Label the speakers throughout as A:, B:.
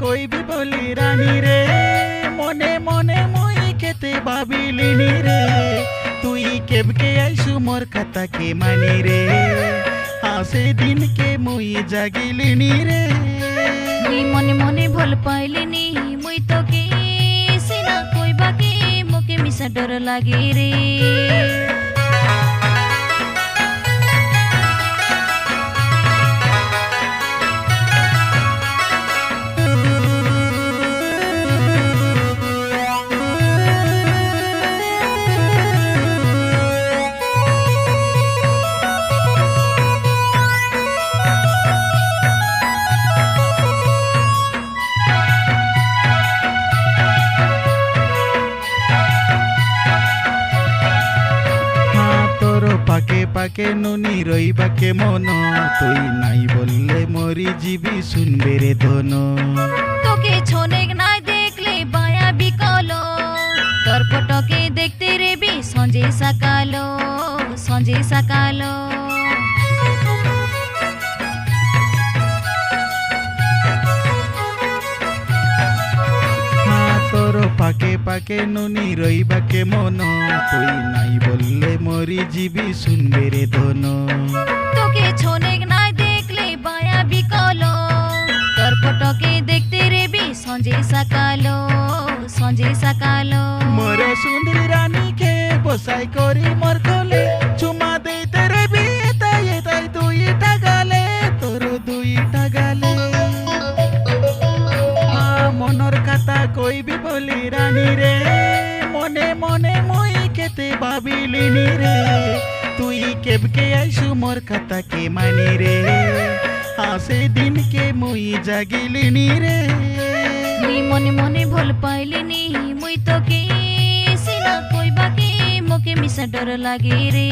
A: কইবি বলি রানী রে, মনে মনে মুই কেতে ভাবিলিনি রে, তুই কেবকে আইসু মোর কথাকে মানি রে, আসে দিনকে মুই জাগিলিনি রে।
B: মুই মনে মনে ভাল পাইলিনি, মুই তোকে সিনা কইবাকে মোকে মিশা ডর লাগে রে।
A: পাকে পাকে নুনি রইবাকে মন, তুই নাই বললে মরি যাবি শুনবে রে ধন।
B: তোকে ছনেক নাই দেখলে বায়া বিকলো, তোর ফটোকে দেখতে রেবি সঞ্জে সকালো, সঞ্জে সকালো।
A: তোর পাকে পাকে নুনি রইবাকে মন, তুই নাই বললে মরি যাবি শুনবে রে ধন।
B: তোকে ছনেক নাই দেখলে বায়া বিকলো, তোর ফটোকে দেখতে রেবি সঞ্জে সকালো, সঞ্জে সকালো।
A: মোর সুন্দরী রানীকে বসাই করি মোর কোলে, চুমা দেইতে রেবি এতাই এতাই দুইটা গালে, তোর দুইটা গালে। মনর কথা কইবি বলি রানী রে, মনে মনে মুই কেতে ভাবিলিনি রে, তুই কেবকে আইসু মোর কথাকে মানি রে, আসে দিনকে মুই জাগিলিনি রে।
B: মুই মনে মনে ভাল পাইলিনি, মুই তোকে সিনা কইবাকে মোকে মিশা ডর লাগে রে।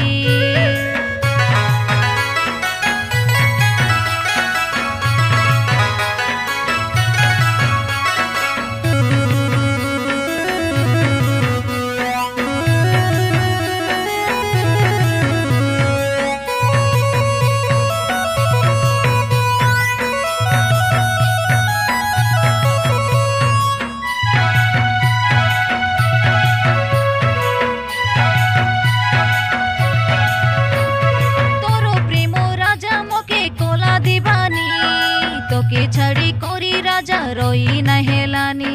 B: তোকে ছাড়ি করি রাজা রই না হেলানি,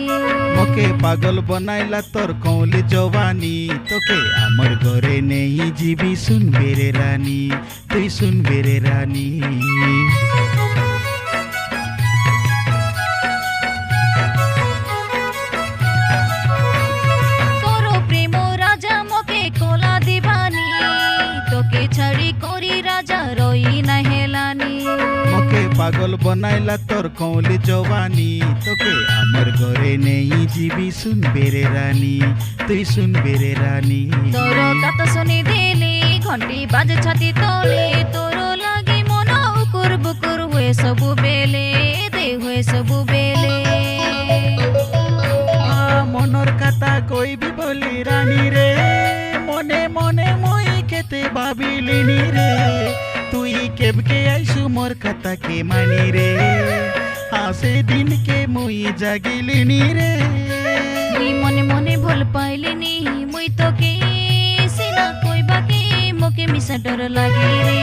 A: মোকে পাগল বনাইলা তোর কৌলি জবানি, তোকে আমার ঘরে নেই যাবি শুনবে রে রানী, তুই শুনবে রে রানী।
B: তোর প্রেম রাজা মোকে কোলা দিবানি, তোকে ছাড়ি করি রাজা রই না হেলানি।
A: মোকে পাগল বনাইলা তোর কৌলি জবানি, তোকে আমার ঘরে নেই যাবি শুনবে রে রানী, তুই শুনবে রে রানী।
B: তোর কথা শুনি দিলি ঘন্টি বাজে ছাতি তলে, তোর লাগি মন উকুর বুকুর হয়ে সবু বেলে দে, হয়ে সবু বেলে।
A: মনর কথা কইবি বলি রানী রে, মনে মনে মুই কেতে ভাবিলিনি রে, তুই কেবকে আইসু মোর কথাকে মানি রে, আসে দিনকে মুই জাগিলিনি রে।
B: মুই মনে মনে ভাল পাইলিনি, মুই তোকে সিনা কইবাকে মোকে মিশা ডর লাগে রে।